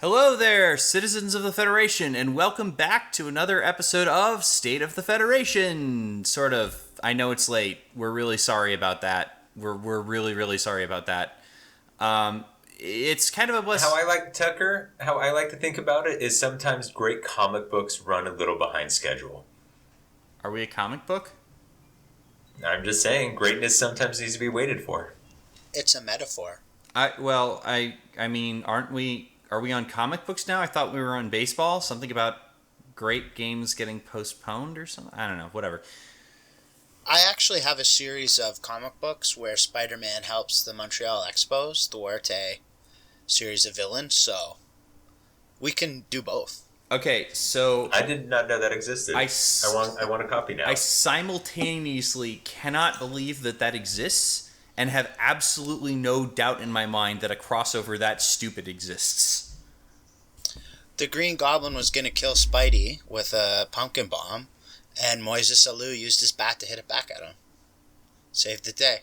Hello there, citizens of the Federation, and welcome back to another episode of State of the Federation. Sort of. I know it's late. We're really sorry about that. We're really, really sorry about that. It's kind of a blessing. How I like to think about it is sometimes great comic books run a little behind schedule. Are we a comic book? I'm just saying, greatness sometimes needs to be waited for. It's a metaphor. I mean, aren't we? Are we on comic books now? I thought we were on baseball. Something about great games getting postponed or something. I don't know. Whatever. I actually have a series of comic books where Spider-Man helps the Montreal Expos thwart a series of villains, so we can do both. Okay, so I did not know that existed. I want a copy now. I simultaneously cannot believe that exists, and have absolutely no doubt in my mind that a crossover that stupid exists. The Green Goblin was going to kill Spidey with a pumpkin bomb, and Moises Alou used his bat to hit it back at him. Saved the day.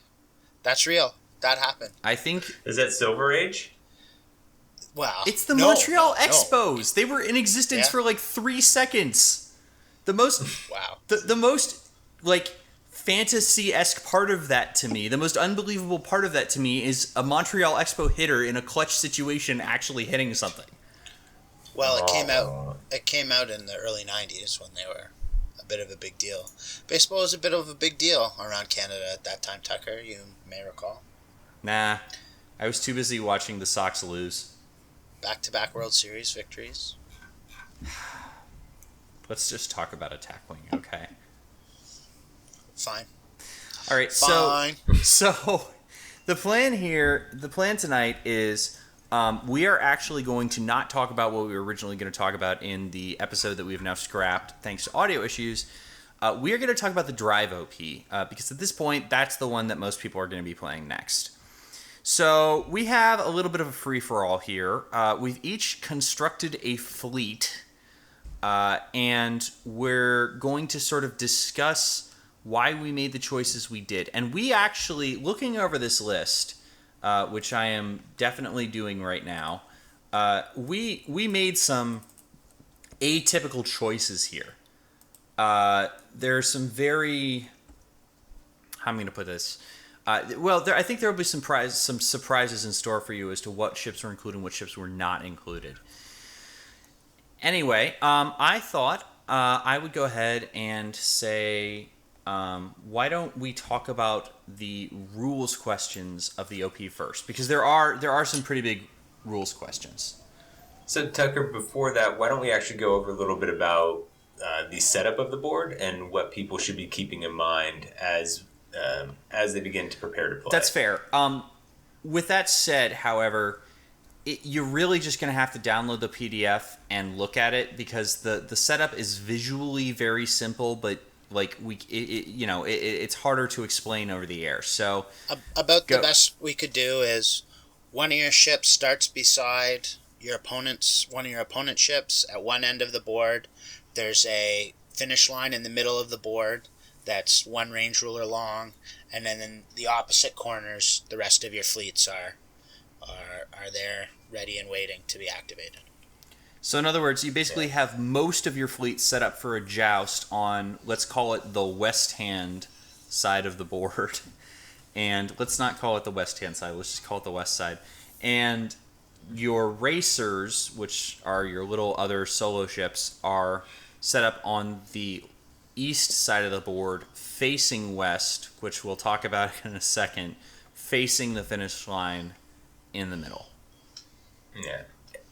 That's real. That happened. I think... Is that Silver Age? Wow. It's the Montreal Expos. They were in existence for like 3 seconds. The most... Wow. The most, like... fantasy-esque part of that to me, the most unbelievable part of that to me, is a Montreal Expo hitter in a clutch situation actually hitting something. Well, it came out in the early 90s when they were a bit of a big deal. Baseball was a bit of a big deal around Canada at that time, Tucker, you may recall. Nah, I was too busy watching the Sox lose. Back-to-back World Series victories. Let's just talk about Attack Wing, okay? Fine. All right, Fine. so the plan tonight is we are actually going to not talk about what we were originally going to talk about in the episode that we have now scrapped thanks to audio issues. We are going to talk about the Drive OP because at this point, that's the one that most people are going to be playing next. So we have a little bit of a free-for-all here. We've each constructed a fleet, and we're going to sort of discuss why we made the choices we did. And we actually, looking over this list, which I am definitely doing right now, we made some atypical choices here. There are some very... How am I going to put this? I think there will be some surprises in store for you as to what ships were included and what ships were not included. Anyway, I thought I would go ahead and say... why don't we talk about the rules questions of the OP first? Because there are some pretty big rules questions. So Tucker, before that, why don't we actually go over a little bit about the setup of the board and what people should be keeping in mind as they begin to prepare to play? That's fair. With that said, however, you're really just going to have to download the PDF and look at it because the setup is visually very simple, but it's harder to explain over the air. So the best we could do is one of your ships starts beside one of your opponent's ships at one end of the board. There's a finish line in the middle of the board that's one range ruler long, and then in the opposite corners, the rest of your fleets are there, ready and waiting to be activated. So in other words, you basically have most of your fleet set up for a joust on, let's call it the west-hand side of the board. And let's not call it the west-hand side, let's just call it the west side. And your racers, which are your little other solo ships, are set up on the east side of the board, facing west, which we'll talk about in a second, facing the finish line in the middle. Yeah.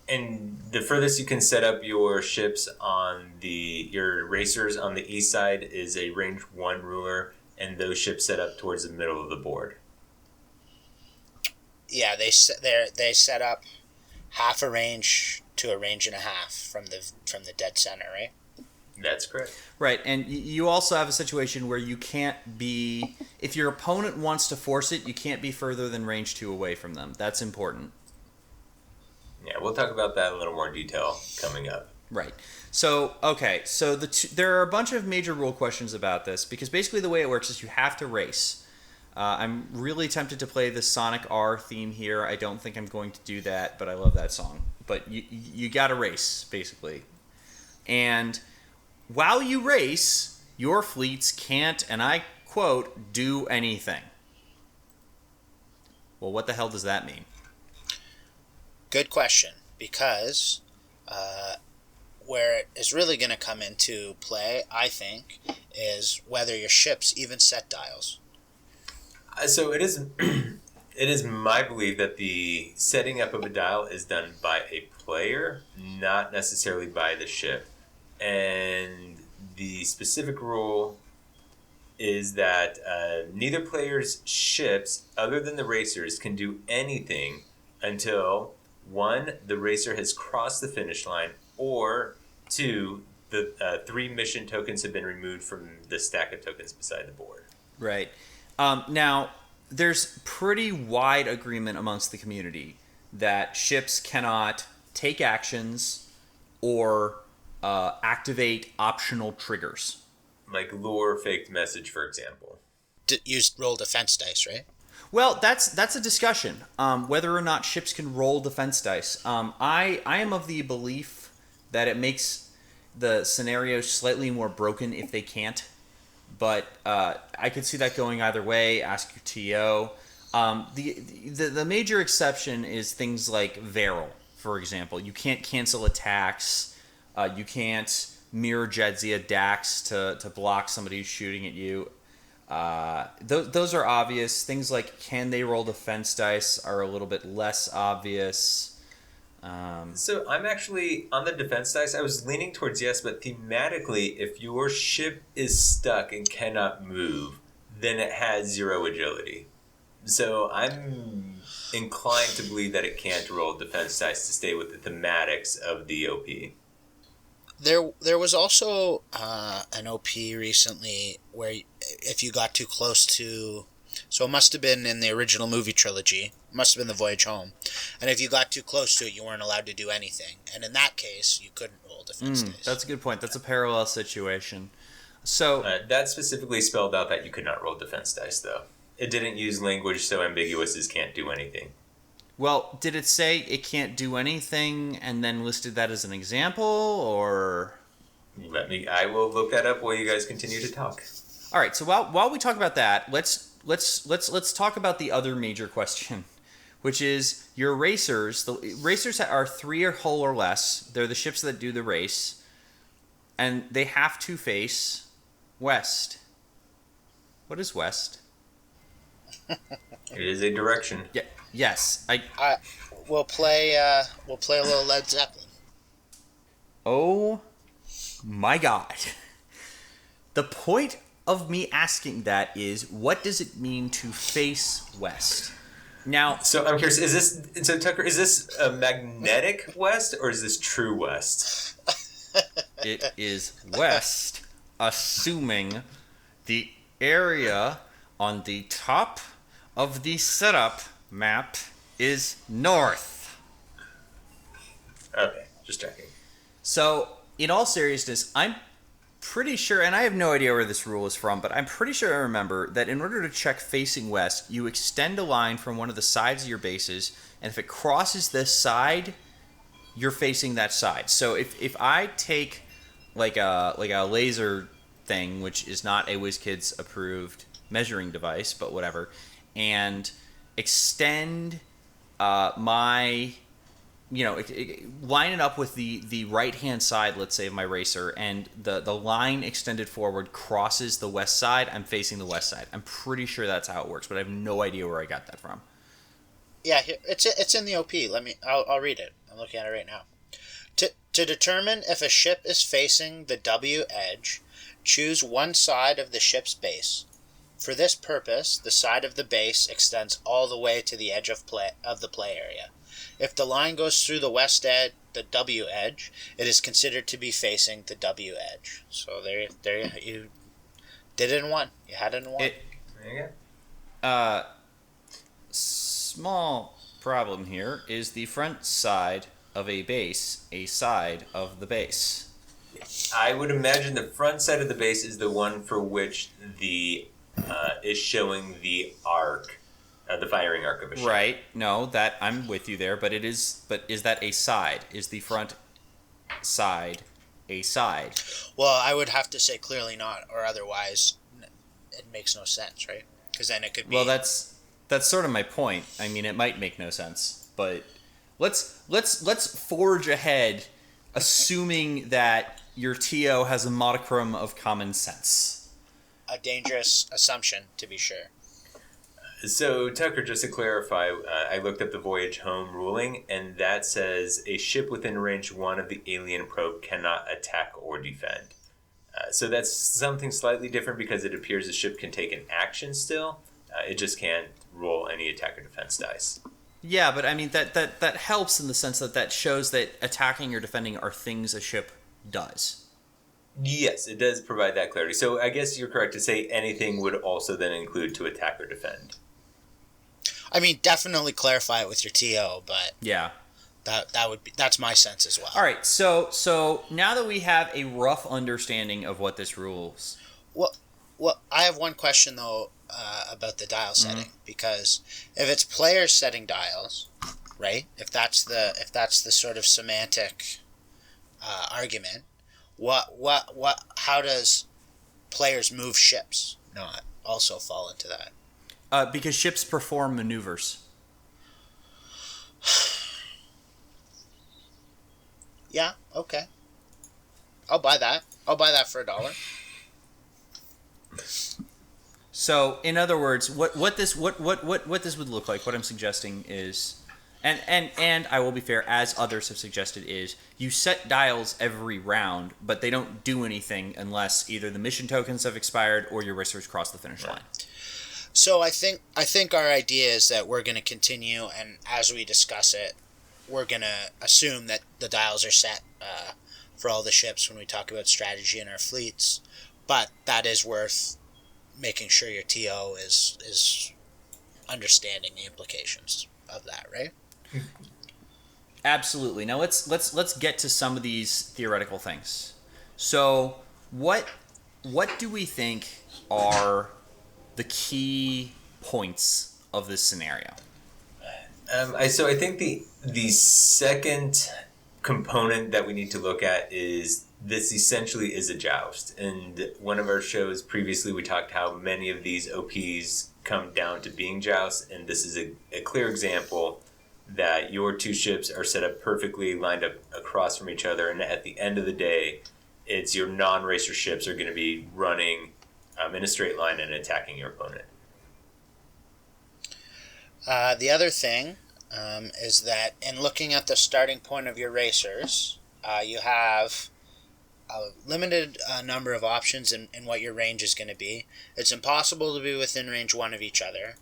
And the furthest you can set up your ships your racers on the east side is a range 1 ruler, and those ships set up towards the middle of the board. Yeah, they set up half a range to a range and a half from the dead center, right? That's correct. Right, and you also have a situation where you can't be... If your opponent wants to force it, you can't be further than range 2 away from them. That's important. Yeah, we'll talk about that in a little more detail coming up. Right. So, okay. So there are a bunch of major rule questions about this because basically the way it works is you have to race. I'm really tempted to play the Sonic R theme here. I don't think I'm going to do that, but I love that song. but you got to race basically. And while you race, your fleets can't, and I quote, do anything. Well, what the hell does that mean? Good question, because where it is really going to come into play, I think, is whether your ships even set dials. So it is it is my belief that the setting up of a dial is done by a player, not necessarily by the ship. And the specific rule is that neither player's ships, other than the racers, can do anything until, 1, the racer has crossed the finish line, or 2, the 3 mission tokens have been removed from the stack of tokens beside the board. Right. Now, there's pretty wide agreement amongst the community that ships cannot take actions or activate optional triggers. Like lure faked message, for example. You roll defense dice, right? Well, that's a discussion. Whether or not ships can roll defense dice. I am of the belief that it makes the scenario slightly more broken if they can't. But I could see that going either way. Ask your TO. The major exception is things like Varel, for example. You can't cancel attacks. You can't mirror Jedzia Dax to block somebody who's shooting at you. Those are obvious. Things like can they roll defense dice are a little bit less obvious. So I'm actually, on the defense dice, I was leaning towards yes, but thematically, if your ship is stuck and cannot move, then it has 0 agility. So I'm inclined to believe that it can't roll defense dice to stay with the thematics of the OP. There was also an OP recently where if you got too close to... So it must have been in the original movie trilogy. It must have been The Voyage Home. And if you got too close to it, you weren't allowed to do anything. And in that case, you couldn't roll defense dice. That's a good point. That's a parallel situation. So that specifically spelled out that you could not roll defense dice, though. It didn't use language so ambiguous as can't do anything. Well, did it say it can't do anything and then listed that as an example, or? I will look that up while you guys continue to talk. All right. So while we talk about that, let's talk about the other major question, which is your racers. The racers are 3 or hull or less. They're the ships that do the race, and they have to face west. What is west? It is a direction. Yeah. Yes. We'll play a little Led Zeppelin. Oh my God. The point of me asking that is, what does it mean to face west? Now, so I'm curious, Tucker, is this a magnetic west or is this true west? it is west, assuming the area on the top of the setup map is north. Okay, just checking. So, in all seriousness, I'm pretty sure, and I have no idea where this rule is from, but I'm pretty sure I remember that in order to check facing west, you extend a line from one of the sides of your bases, and if it crosses this side, you're facing that side. So if I take like a laser thing, which is not a WizKids approved measuring device, but whatever, and extend my, line it up with the right-hand side, let's say, of my racer, and the line extended forward crosses the west side, I'm facing the west side. I'm pretty sure that's how it works, but I have no idea where I got that from. Yeah, it's in the OP. I'll read it. I'm looking at it right now. To determine if a ship is facing the W edge, choose one side of the ship's base. For this purpose, the side of the base extends all the way to the edge of the play area. If the line goes through the west edge, the W edge, it is considered to be facing the W edge. So there you did it in one. You had it in one. There you go. Small problem here is the front side of a base, a side of the base. I would imagine the front side of the base is the one for which the is showing the arc the firing arc of a ship. Right. No, that I'm with you there, but it is. But is that a side? Is the front side a side? Well, I would have to say clearly not, or otherwise it makes no sense, right? Because then it could be. Well, that's sort of my point. I mean, it might make no sense, but let's forge ahead, assuming that your TO has a modicum of common sense. A dangerous assumption, to be sure. So, Tucker, just to clarify, I looked up the Voyage Home ruling, and that says a ship within range 1 of the alien probe cannot attack or defend. So that's something slightly different because it appears the ship can take an action still. It just can't roll any attack or defense dice. Yeah, but I mean that helps in the sense that shows that attacking or defending are things a ship does. Yes, it does provide that clarity. So I guess you're correct to say anything would also then include to attack or defend. I mean, definitely clarify it with your TO, but Yeah. that's my sense as well. All right. So now that we have a rough understanding of what this rules. Well, I have one question though about the dial setting, because if it's players setting dials, right? If that's the sort of semantic argument, how does players move ships not also fall into that? Because ships perform maneuvers. Yeah. Okay. I'll buy that. I'll buy that for $1. So, in other words, what this would look like, what I'm suggesting is, and I will be fair, as others have suggested, is you set dials every round, but they don't do anything unless either the mission tokens have expired or your racers cross the finish line. So I think our idea is that we're going to continue, and as we discuss it, we're going to assume that the dials are set for all the ships when we talk about strategy in our fleets, but that is worth making sure your TO is understanding the implications of that, right? Absolutely. Now let's get to some of these theoretical things. So what do we think are the key points of this scenario? So I think the second component that we need to look at is this essentially is a joust. And one of our shows previously, we talked how many of these OPs come down to being jousts, and this is a clear example that your two ships are set up perfectly, lined up across from each other, and at the end of the day, it's your non-racer ships are going to be running in a straight line and attacking your opponent. The other thing is that in looking at the starting point of your racers, you have a limited number of options in what your range is going to be. It's impossible to be within range 1 of each other.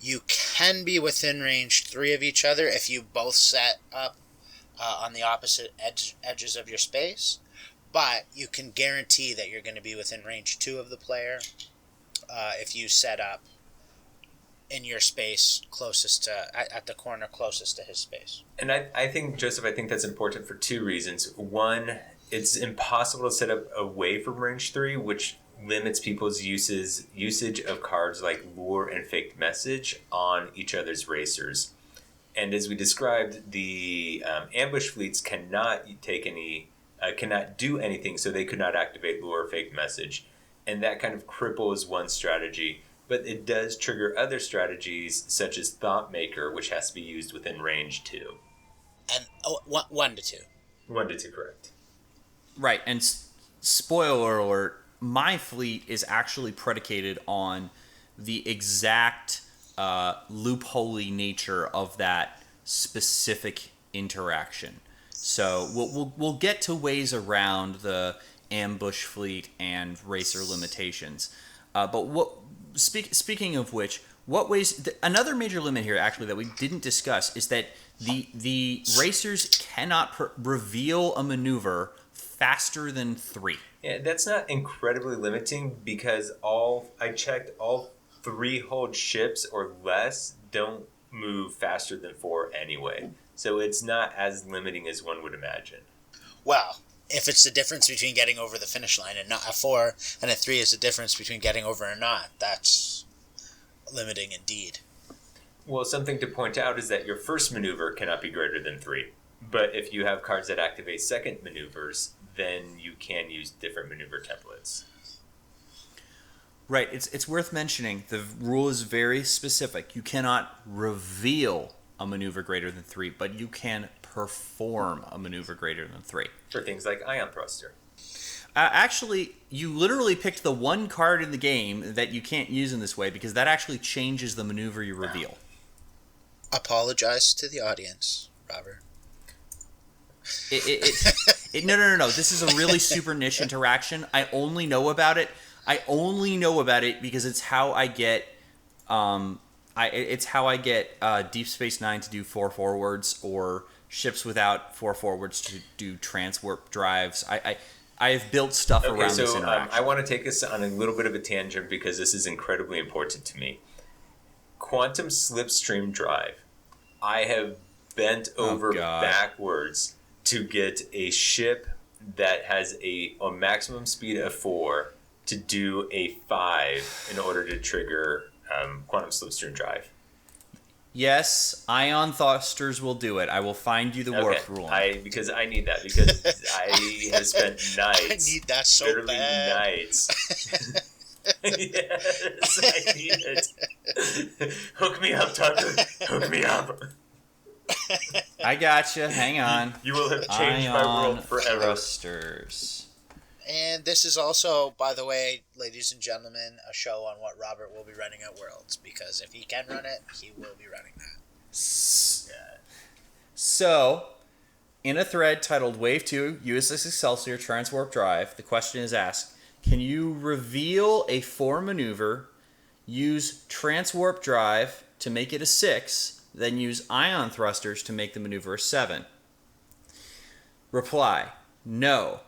You can be within range 3 of each other if you both set up on the opposite edges of your space, but you can guarantee that you're going to be within range 2 of the player if you set up in your space closest to, at the corner closest to his space. And I think, Joseph, I think that's important for two reasons. One, it's impossible to set up away from range 3, which limits people's usage of cards like lure and faked message on each other's racers. And as we described, the ambush fleets cannot do anything, so they could not activate lure or faked message. And that kind of cripples one strategy. But it does trigger other strategies, such as Thought Maker, which has to be used within range 2. And 1 to 2. 1 to 2, correct. Right, and spoiler alert, my fleet is actually predicated on the exact loopholey nature of that specific interaction. So we'll get to ways around the ambush fleet and racer limitations. But speaking of which, what ways? Another major limit here, actually, that we didn't discuss is that the racers cannot reveal a maneuver faster than 3. Yeah, that's not incredibly limiting because I checked all 3-hulled ships or less don't move faster than 4 anyway. So it's not as limiting as one would imagine. Well, if it's the difference between getting over the finish line and not, a 4 and a 3 is the difference between getting over or not, that's limiting indeed. Well, something to point out is that your first maneuver cannot be greater than 3. But if you have cards that activate second maneuvers, then you can use different maneuver templates. Right. It's worth mentioning. The rule is very specific. You cannot reveal a maneuver greater than 3, but you can perform a maneuver greater than 3. For things like Ion Thruster. Actually, you literally picked the one card in the game that you can't use in this way because that actually changes the maneuver you reveal. Apologize to the audience, Robert. No. This is a really super niche interaction. I only know about it because it's how I get Deep Space Nine to do 4 forwards or ships without 4 forwards to do transwarp drives. I have built stuff around this interaction. I want to take us on a little bit of a tangent because this is incredibly important to me. Quantum slipstream drive. I have bent over backwards to get a ship that has a maximum speed of 4 to do a 5 in order to trigger quantum slipstream drive. Yes, Ion Thrusters will do it. I will find you the warp rule. Because I need that because I have spent nights. I need that so literally bad. Nights. Yes, I need it. Hook me up, Tucker. Hook me up. I gotcha. Hang on. You will have changed my world forever. Thrusters. And this is also, by the way, ladies and gentlemen, a show on what Robert will be running at Worlds. Because if he can run it, he will be running that. So, in a thread titled Wave 2 USS Excelsior Transwarp Drive, the question is asked, can you reveal a 4 maneuver, use Transwarp Drive to make it a 6, then use Ion Thrusters to make the maneuver a 7? Reply, no.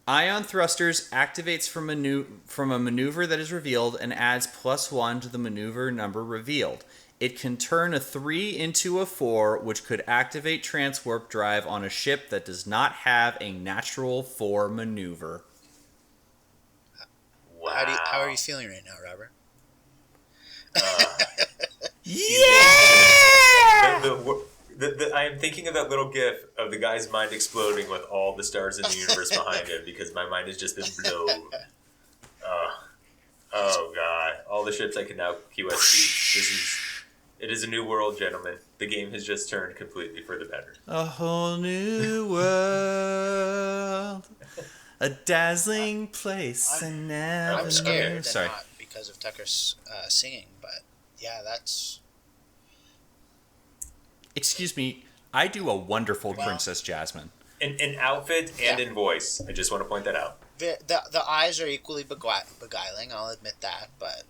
Ion Thrusters activates from a maneuver that is revealed and adds +1 to the maneuver number revealed. It can turn a 3 into a 4, which could activate Transwarp Drive on a ship that does not have a natural 4 maneuver. Wow. How are you feeling right now, Robert? I am thinking of that little gif of the guy's mind exploding with all the stars in the universe behind him because my mind has just been blown. Oh God! All the ships I can now QSB. It is a new world, gentlemen. The game has just turned completely for the better. A whole new world, a dazzling place, and never. I'm scared. Sorry. Not because of Tucker's singing, but yeah, that's. Excuse me, I do a wonderful Princess Jasmine. In outfit and in voice. I just want to point that out. The eyes are equally beguiling, I'll admit that, but...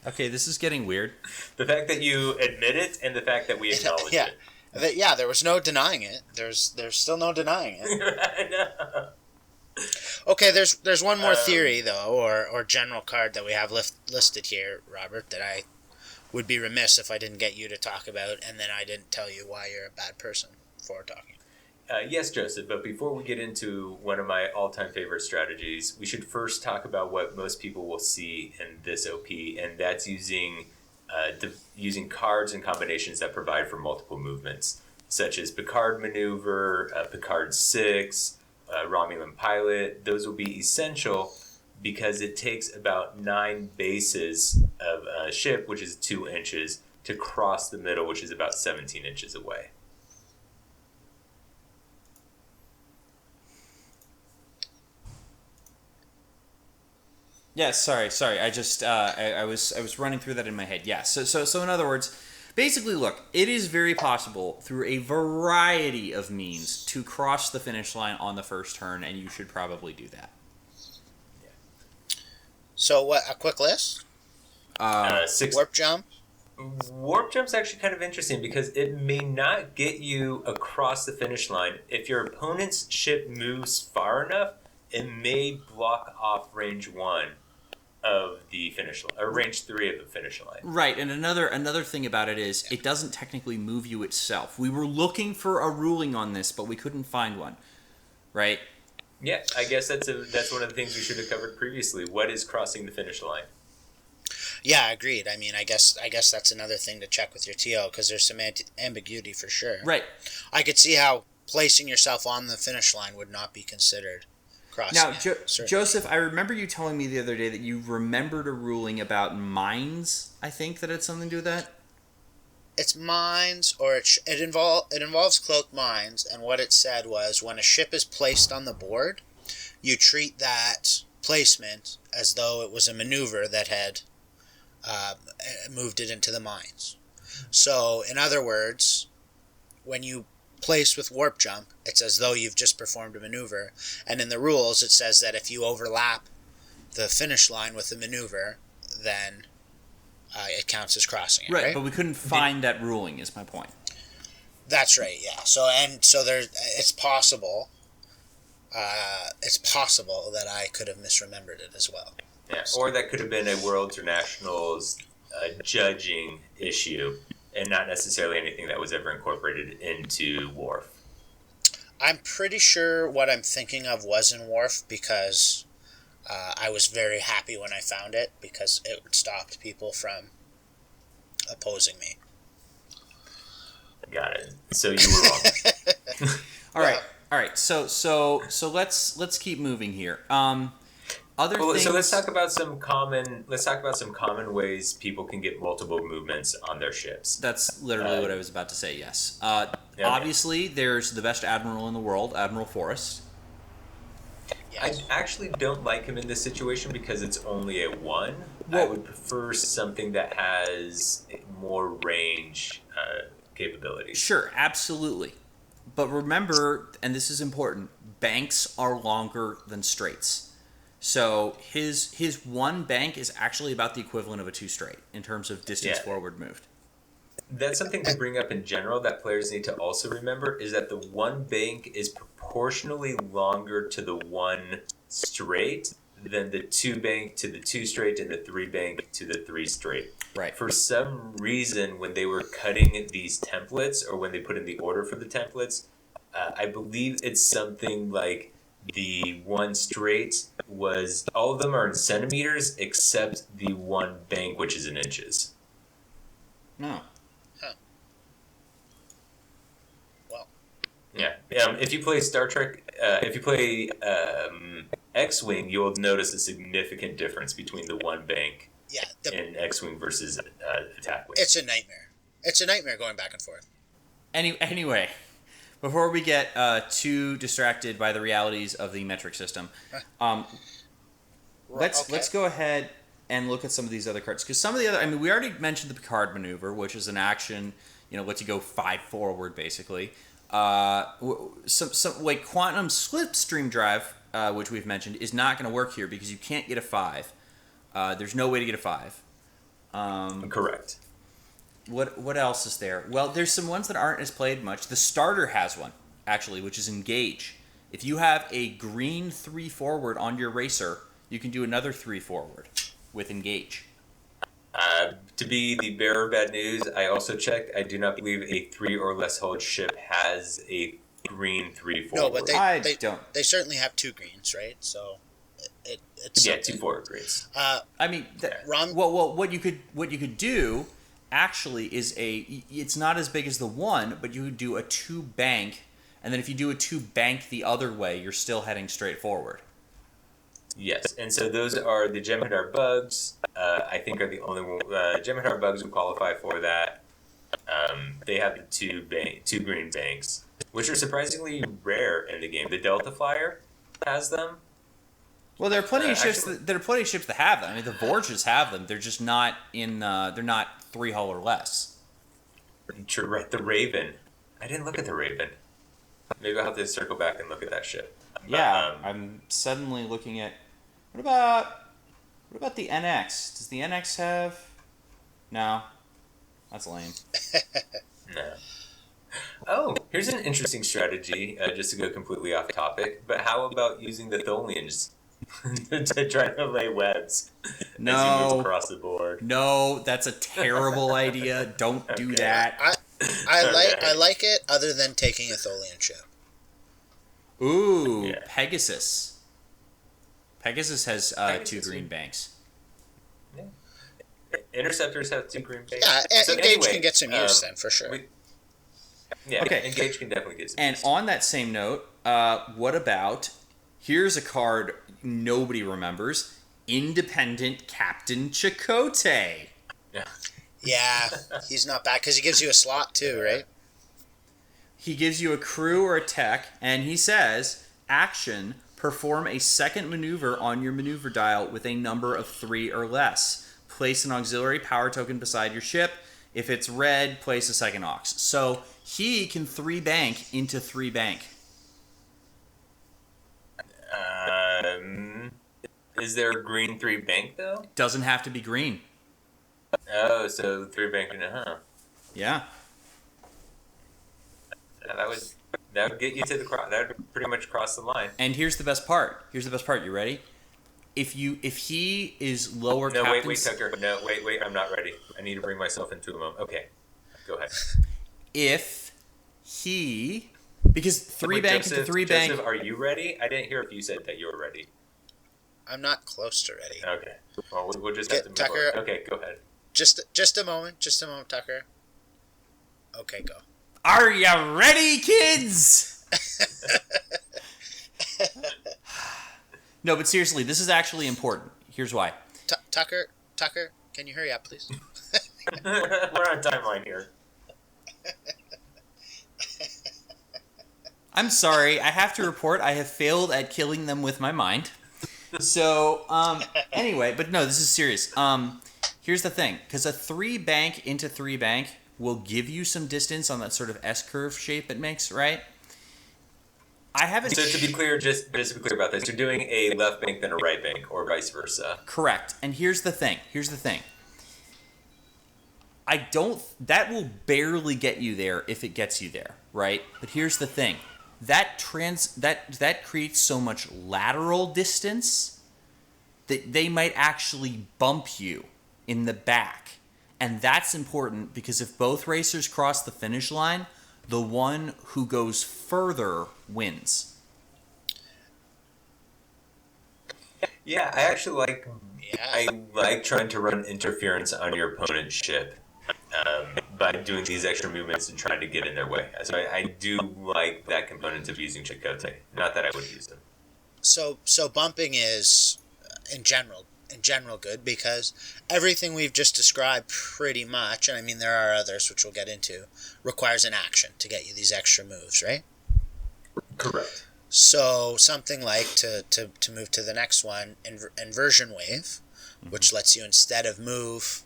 Okay, this is getting weird. The fact that you admit it and the fact that we acknowledge it. Yeah, there was no denying it. There's still no denying it. I know. Okay, there's one more theory, though, or general card that we have listed here, Robert, that I would be remiss if I didn't get you to talk about, and then I didn't tell you why you're a bad person for talking. Yes, Joseph, but before we get into one of my all-time favorite strategies, we should first talk about what most people will see in this OP, and that's using cards and combinations that provide for multiple movements, such as Picard Maneuver, Picard 6, Romulan Pilot. Those will be essential because it takes about 9 bases of a ship, which is 2 inches, to cross the middle, which is about 17 inches away. Yes, sorry. I just I was running through that in my head. Yeah. So in other words, basically, look, it is very possible through a variety of means to cross the finish line on the first turn, and you should probably do that. So what? A quick list? 6 Warp jump. Warp jump's actually kind of interesting because it may not get you across the finish line. If your opponent's ship moves far enough, it may block off range 1 of the finish line, or range 3 of the finish line. Right, and another thing about it is it doesn't technically move you itself. We were looking for a ruling on this, but we couldn't find one. Right? Yeah, I guess that's one of the things we should have covered previously. What is crossing the finish line? Yeah, agreed. I mean, I guess that's another thing to check with your TO because there's some ambiguity for sure. Right. I could see how placing yourself on the finish line would not be considered crossing. Now, Certainly. Joseph, I remember you telling me the other day that you remembered a ruling about mines. I think that had something to do with that. It's mines, or it involves cloaked mines, and what it said was when a ship is placed on the board, you treat that placement as though it was a maneuver that had moved it into the mines. So, in other words, when you place with warp jump, it's as though you've just performed a maneuver, and in the rules it says that if you overlap the finish line with the maneuver, then it counts as crossing it, right? But we couldn't find that ruling, is my point. That's right, yeah. So it's possible that I could have misremembered it as well. Yeah, or that could have been a World International's judging issue, and not necessarily anything that was ever incorporated into WARF. I'm pretty sure what I'm thinking of was in WARF because I was very happy when I found it because it stopped people from opposing me. Got it. So you were wrong. All right. So let's keep moving here. Things. So let's talk about some common ways people can get multiple movements on their ships. That's literally what I was about to say. Yes. Yeah. Obviously, there's the best admiral in the world, Admiral Forrest. Yes. I actually don't like him in this situation because it's only a 1. Well, I would prefer something that has more range capabilities. Sure, absolutely. But remember, and this is important, banks are longer than straights. So his one bank is actually about the equivalent of a 2 straight in terms of distance forward moved. That's something to bring up in general that players need to also remember is that the 1 bank is proportionally longer to the 1 straight than the 2 bank to the 2 straight and the 3 bank to the 3 straight. Right. For some reason, when they were cutting these templates or when they put in the order for the templates, I believe it's something like the 1 straight was, all of them are in centimeters except the 1 bank, which is in inches. No. Yeah. If you play Star Trek, if you play X-Wing, you'll notice a significant difference between the 1 bank in X-Wing versus Attack Wing. It's a nightmare. It's a nightmare going back and forth. Anyway, before we get too distracted by the realities of the metric system, let's go ahead and look at some of these other cards. Because some of the other, we already mentioned the Picard maneuver, which is an action, lets you go 5 forward, basically. Some like quantum slipstream drive, which we've mentioned, is not going to work here because you can't get a 5. There's no way to get a 5. Correct. What else is there? Well, there's some ones that aren't as played much. The starter has one, actually, which is engage. If you have a green 3 forward on your racer, you can do another 3 forward with engage. To be the bearer of bad news, I also checked. I do not believe a 3 or less hulled ship has a green 3 forward. No, but they don't. They certainly have 2 greens, right? So it's 2 forward greens. What you could do actually is it's not as big as the 1, but you could do a 2 bank, and then if you do a 2 bank the other way, you're still heading straight forward. Yes, and so those are the Jem'Hadar bugs. I think are the only one. Jem'Hadar bugs would qualify for that. They have the 2 green banks, which are surprisingly rare in the game. The Delta Flyer has them. Well, there are plenty of ships. There are plenty of ships that have them. The Vorges have them. They're just not in. They're not 3 hull or less. True, right? The Raven. I didn't look at the Raven. Maybe I'll have to circle back and look at that ship. Yeah, I'm suddenly looking at. What about the NX? Does the NX have? No, that's lame. No. Oh, here's an interesting strategy. Just to go completely off topic, but how about using the Tholians to try to lay webs as you move across the board? No, that's a terrible idea. Don't do that. I like it, other than taking a Tholian ship. Ooh, yeah. Pegasus has 2 green banks. Yeah. Interceptors have 2 green base. Yeah, So Engage anyway, can get some use then, for sure. Okay. Engage can definitely get some And use. on that same note, what about, here's a card nobody remembers, Independent Captain Chakotay. Yeah. Yeah, he's not bad, because he gives you a slot too, right? He gives you a crew or a tech, and he says, action, perform a second maneuver on your maneuver dial with a number of 3 or less. Place an auxiliary power token beside your ship. If it's red, place a second aux. So he can 3 bank into 3 bank. Is there a green 3 bank though? Doesn't have to be green. Oh, so 3 bank, huh? Yeah. That would get you to the cross. That would pretty much cross the line. And here's the best part. You ready? If he is lower No, captain's... wait, Tucker. No, wait. I'm not ready. I need to bring myself into a moment. Okay, go ahead. If he... Because 3 Wait, bank Joseph, into 3 bank... Joseph, are you ready? I didn't hear if you said that you were ready. I'm not close to ready. Okay. Well, we'll just have to move Tucker, on. Okay, go ahead. Just a moment, Tucker. Okay, go. Are you ready, kids? No, but seriously, this is actually important. Here's why. Tucker, can you hurry up, please? We're on a timeline here. I'm sorry. I have to report I have failed at killing them with my mind. So, anyway, but no, this is serious. Here's the thing. Because a 3 bank into 3 bank will give you some distance on that sort of S-curve shape it makes, right? I haven't... So to be clear, just to be clear about this, you're doing a left bank then a right bank, or vice versa. Correct. And here's the thing. That will barely get you there if it gets you there, right? But here's the thing. That creates so much lateral distance that they might actually bump you in the back. And that's important because if both racers cross the finish line, the one who goes further wins. Yeah, I actually like. Yeah. I like trying to run interference on your opponent's ship by doing these extra movements and trying to get in their way. So I do like that component of using Chakotay. Not that I would use them. So bumping is in general good, because everything we've just described pretty much, and I mean there are others which we'll get into, requires an action to get you these extra moves, right? Correct. So something like to move to the next one, inversion wave, which lets you, instead of move,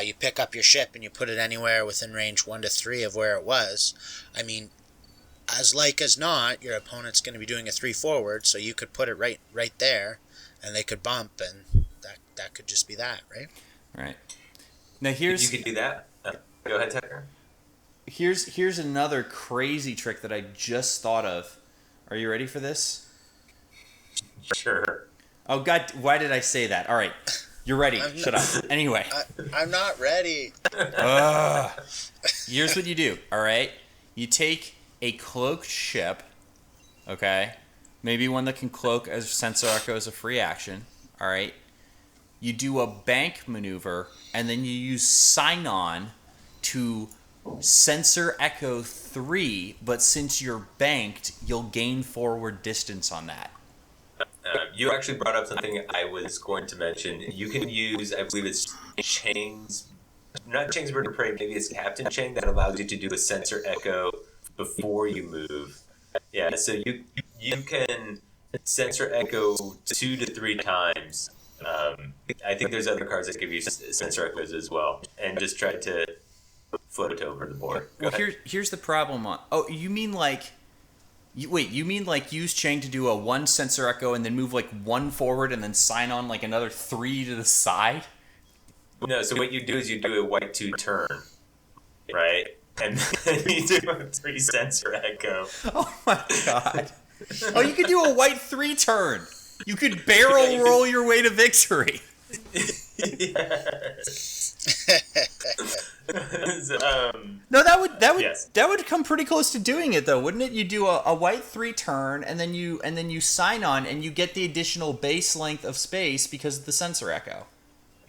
you pick up your ship and you put it anywhere within range 1 to 3 of where it was. I mean, as like as not, your opponent's going to be doing a 3 forward, so you could put it right there, and they could bump, and that could just be that, right? Right. Now here's... You could do that. Go ahead, Tucker. Here's another crazy trick that I just thought of. Are you ready for this? Sure. Oh, God, why did I say that? All right, you're ready. Shut up. Anyway. I'm not ready. Here's what you do, all right? You take a cloaked ship, okay? Maybe one that can cloak as Sensor Echo as a free action, all right? You do a bank maneuver, and then you use Sign-On to Sensor Echo 3, but since you're banked, you'll gain forward distance on that. You actually brought up something I was going to mention. You can use, I believe it's Chang's, not Chang's Bird of Prey, maybe it's Captain Chang, that allows you to do a Sensor Echo before you move. Yeah, so you can Sensor Echo 2 to 3 times. I think there's other cards that give you Sensor Echoes as well, and just try to float over the board. Well, here's the problem. You mean like use Chang to do a 1 Sensor Echo and then move like 1 forward and then sign on like another 3 to the side? No, so what you do is you do a white 2 turn, right? And then you do a 3 Sensor Echo. Oh my God. Oh, you could do a white 3 turn. You could barrel roll your way to victory. No, that would come pretty close to doing it though, wouldn't it? You do a white 3 turn and then you sign on and you get the additional base length of space because of the Sensor Echo.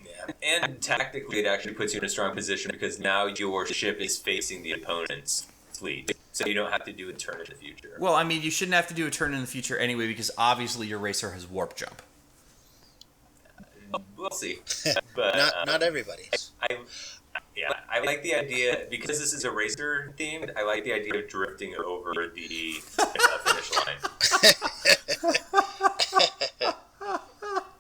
Yeah, And tactically, it actually puts you in a strong position because now your ship is facing the opponent's fleet, so you don't have to do a turn in the future. Well, I mean, you shouldn't have to do a turn in the future anyway because obviously your racer has warp jump. We'll see. But not everybody. I like the idea, because this is a racer themed, I like the idea of drifting over the finish line.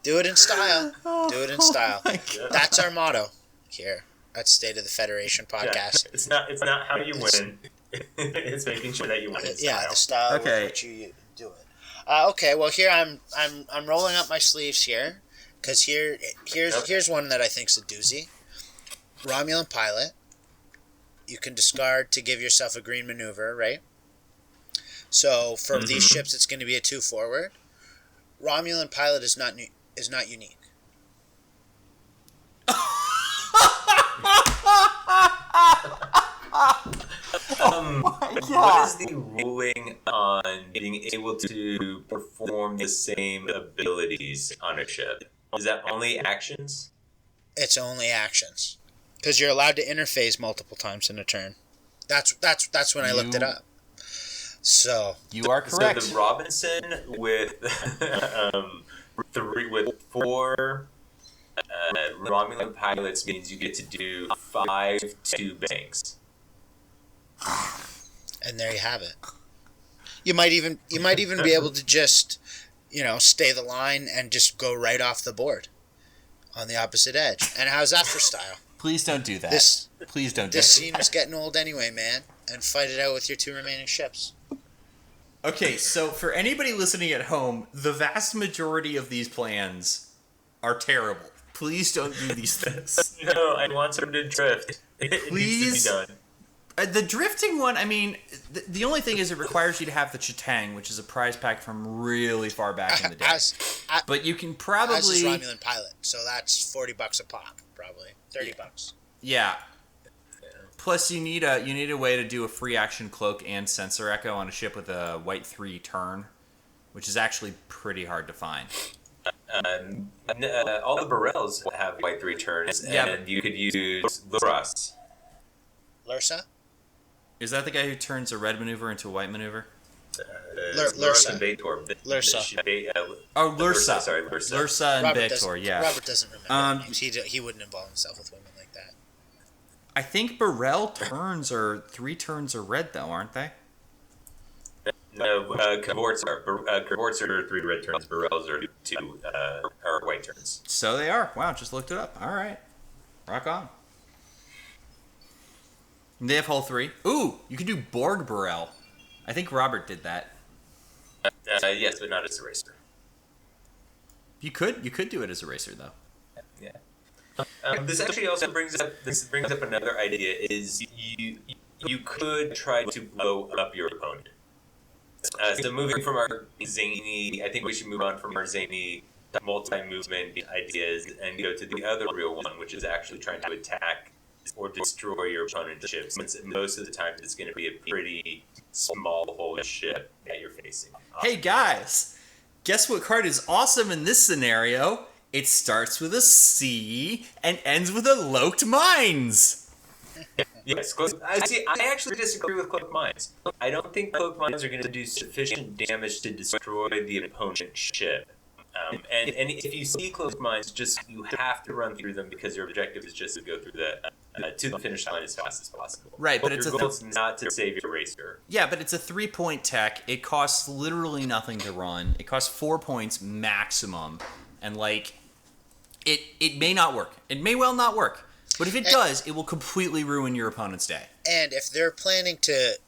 Do it in style. Do it in style. my God. That's our motto here at State of the Federation podcast. Yeah, it's not how you win. It's making sure that you win in style. Yeah, the style Okay. with which you do it. Okay, well here I'm rolling up my sleeves here, because here's one that I think's a doozy. Romulan pilot. You can discard to give yourself a green maneuver, right? So for these ships, it's going to be a 2 forward. Romulan pilot is not unique. What is the ruling on being able to perform the same abilities on a ship? Is that only actions? It's only actions, because you're allowed to interface multiple times in a turn. That's when I looked it up. So You are correct. So the Robinson with with 4 Romulan pilots means you get to do 5 2 banks. and there you have it. You might even be able to just, stay the line and just go right off the board on the opposite edge. And how's that for style? Please don't do that. Please don't do This that. scene is getting old anyway, man. And fight it out with your 2 remaining ships. Okay, so for anybody listening at home, the vast majority of these plans are terrible. Please don't do these things. No, I want them to drift. It Please? needs to be done. The drifting one, I mean, the only thing is it requires you to have the Chitang, which is a prize pack from really far back in the day. But you can probably... As is Romulan pilot, so that's $40 a pop, probably. $30. Yeah. Plus, you need a way to do a free action cloak and sensor echo on a ship with a white 3 turn, which is actually pretty hard to find. All the Burrells have white 3 turns, Yeah. and you could use Lursa. Lursa? Is that the guy who turns a red maneuver into a white maneuver? Lursa. and Baitor. Lursa. Oh, Lursa. Sorry, Lursa. Lursa and Baitor, yeah. Robert doesn't remember names. Um, He wouldn't involve himself with women like that. I think Burrell turns are 3 turns are red, though, aren't they? No, Cavorts are. Cavorts are 3 red turns. Burrells are 2 are white turns. So they are. Wow, just looked it up. All right. Rock on. And they have hull 3. Ooh, you could do Borg Burrell. I think Robert did that. Yes, but not as a racer. You could do it as a racer, though. Yeah. This actually also brings up another idea. Is you could try to blow up your opponent. So moving from our zany, I think we should move on from our zany multi-movement ideas and go to the other real one, which is actually trying to attack or destroy your opponent's ship. Since most of the time it's going to be a pretty small hull ship that you're facing. Hey, guys. Guess what card is awesome in this scenario? It starts with a C and ends with a Loked Mines. Yes, I actually disagree with Cloak Mines. I don't think Cloak Mines are going to do sufficient damage to destroy the opponent's ship. And if you see Cloak Mines, you have to run through them because your objective is just to go through to the finish line as fast as possible. Right, but your it's goal is not to save your racer. Yeah, but it's a 3-point tech. It costs literally nothing to run. It costs 4 points maximum. And, it may not work. It may well not work. But if it does, it will completely ruin your opponent's day. And if they're planning to,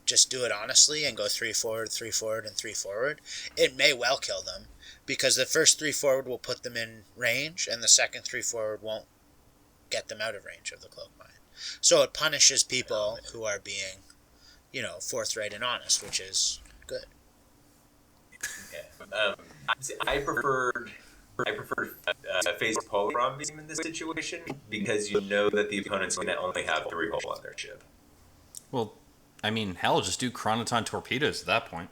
just do it honestly and go 3 forward, 3 forward, and 3 forward, it may well kill them. Because the first 3 forward will put them in range, and the second 3 forward won't get them out of range of the cloak mine. So it punishes people who are being, forthright and honest, which is good. Yeah. I preferred phase Polaron beam in this situation because you know that the opponent's going to only have 3 hull on their ship. Well, I mean, hell, just do Chronoton torpedoes at that point.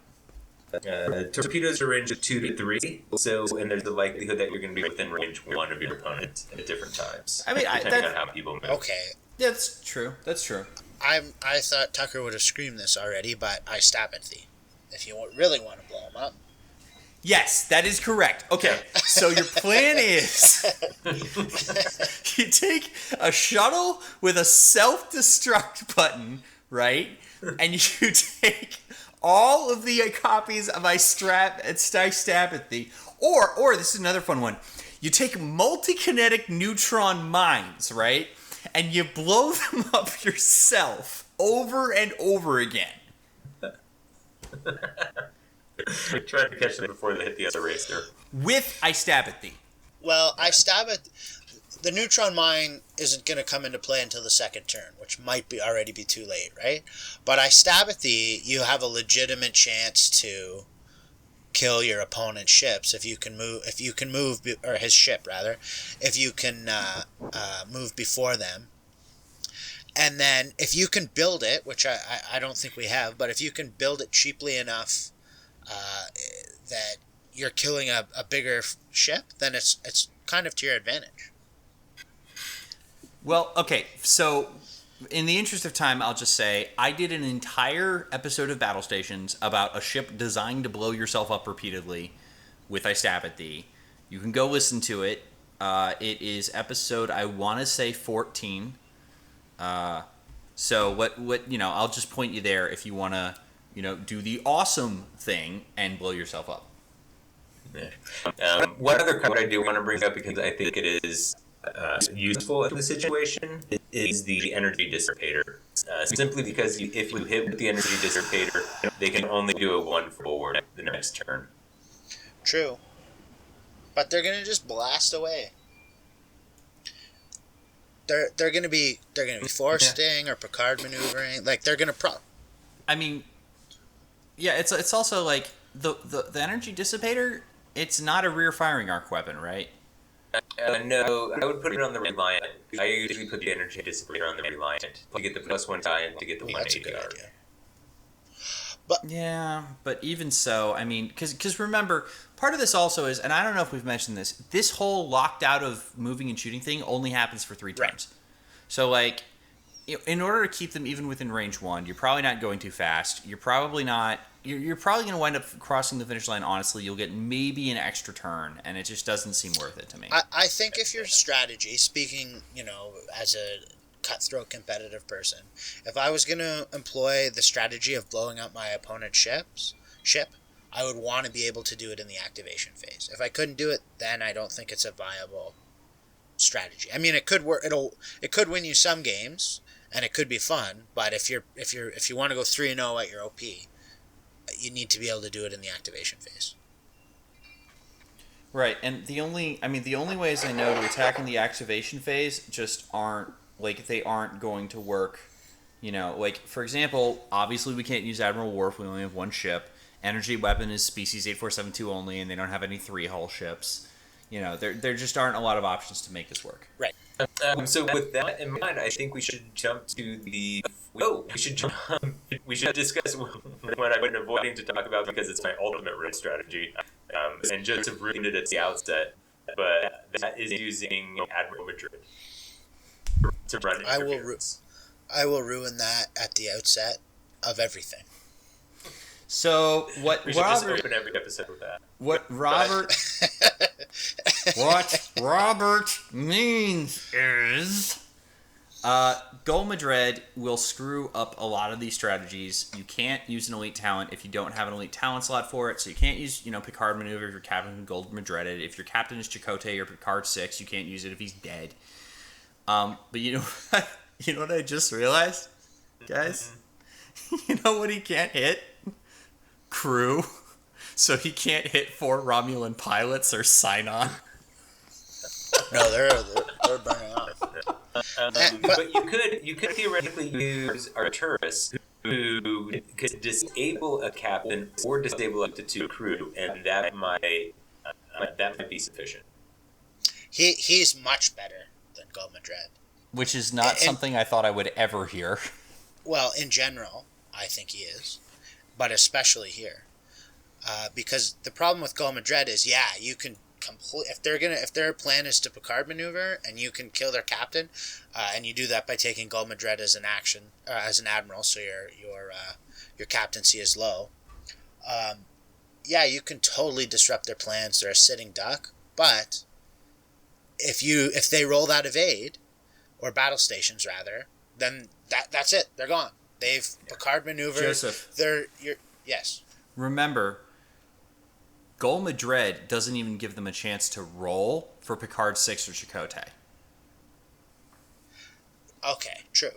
Torpedoes are range of 2 to 3, and there's the likelihood that you're going to be within range 1 of your opponent at different times. I mean, depending on how people move. Okay. That's true. That's true. I thought Tucker would have screamed this already, but I stab at thee. If you really want to blow him up. Yes, that is correct. Okay, so your plan is you take a shuttle with a self-destruct button, right? And you take all of the copies of I Stab at Thee. Or this is another fun one. You take multi-kinetic neutron mines, right? And you blow them up yourself over and over again. Try to catch them before they hit the other racer. With I Stab at Thee. Well, I stab at... The neutron mine isn't going to come into play until the second turn, which might already be too late, right? But I Stab at Thee, you have a legitimate chance to kill your opponent's ships if you can move, or his ship rather, if you can move before them. And then if you can build it, which I don't think we have, but if you can build it cheaply enough that you're killing a bigger ship, then it's kind of to your advantage. Well, okay, so in the interest of time, I'll just say I did an entire episode of Battle Stations about a ship designed to blow yourself up repeatedly with I Stab at Thee. You can go listen to it. It is episode, I want to say 14. So what I'll just point you there if you want to, do the awesome thing and blow yourself up. Yeah. One other card I do want to bring up because I think it is useful in the situation is the energy dissipator. Simply because if you hit with the energy dissipator, they can only do a 1 forward the next turn. True. But they're gonna just blast away. They're gonna be foresting or Picard maneuvering. Like they're gonna I mean, yeah, it's also like the energy dissipator. It's not a rear firing arc weapon, right? No, I would put it on the Reliant. I usually put the energy dissipator on the Reliant to get the +1 tie and to get the 1 That's a good ADR. idea. But even so, I mean, because remember, part of this also is, and I don't know if we've mentioned this whole locked out of moving and shooting thing only happens for 3 turns. Right. So, like, in order to keep them even within range 1, you're probably not going too fast. You're probably going to wind up crossing the finish line, honestly. You'll get maybe an extra turn, and it just doesn't seem worth it to me. I think if your strategy, speaking, as a cutthroat competitive person, if I was going to employ the strategy of blowing up my opponent's ship, I would want to be able to do it in the activation phase. If I couldn't do it, then I don't think it's a viable strategy. I mean, it could work. It could win you some games, and it could be fun. But if you want to go 3-0 at your OP, you need to be able to do it in the activation phase. Right, and the only ways I know to attack in the activation phase just aren't, like, they aren't going to work. Like, for example, obviously we can't use Admiral Worf, we only have 1 ship. Energy weapon is species 8472 only, and they don't have any 3-hull ships. There just aren't a lot of options to make this work. Right. So with that in mind, I think we should jump to the... we should discuss what I've been avoiding to talk about because it's my ultimate raid strategy. And just to ruin it at the outset, but that is using Admiral Madrid to run interference. I will ruin that at the outset of everything. So what We should Robert just open every episode with that. what Robert means is Gol Madrid will screw up a lot of these strategies. You can't use an elite talent if you don't have an elite talent slot for it. So you can't use, Picard maneuver if your captain can Gol Madrid it. If your captain is Chakotay or Picard 6, you can't use it if he's dead. But you know what I just realized, guys? You know what he can't hit? Crew. So he can't hit 4 Romulan pilots or Sign-On. No, they're burning off. But you could theoretically use Arturus, who could disable a captain or disable up to 2 crew, and that might be sufficient. He's much better than Gol Madrid. Which is not something I thought I would ever hear. Well, in general, I think he is, but especially here. Because the problem with Gul Madred is, you can if their plan is to Picard maneuver and you can kill their captain, and you do that by taking Gul Madred as an action, as an admiral, so your captaincy is low. You can totally disrupt their plans. They're a sitting duck, but if they roll that evade, or battle stations rather, then that's it. They're gone. They've Picard maneuvered. Joseph. Yes. Remember, Gul Madred doesn't even give them a chance to roll for Picard 6 or Chakotay. Okay, true.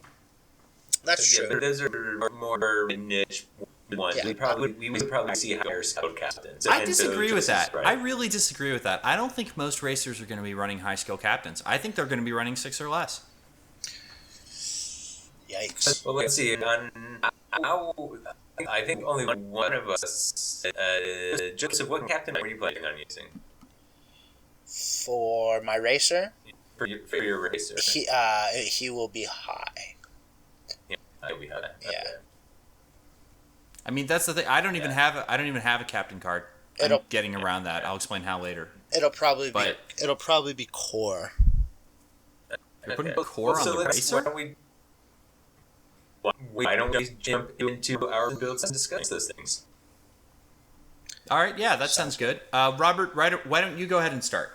That's true. Those are more niche ones. Yeah. We would probably see higher scout captains. I disagree with that. Right. I really disagree with that. I don't think most racers are going to be running high skill captains. I think they're going to be running 6 or less. Yikes. Well, let's see. I think only one of us. Joseph, what captain are you planning on using? For my racer? For your racer. He will be high. Yeah, he'll be high. Yeah. Okay. I mean, that's the thing. I don't even have a captain card. I'm getting around that. I'll explain how later. It'll probably be core. You're putting core on the racer? Why don't we jump into our builds and discuss those things? All right, yeah, that sounds good. Robert, why don't you go ahead and start?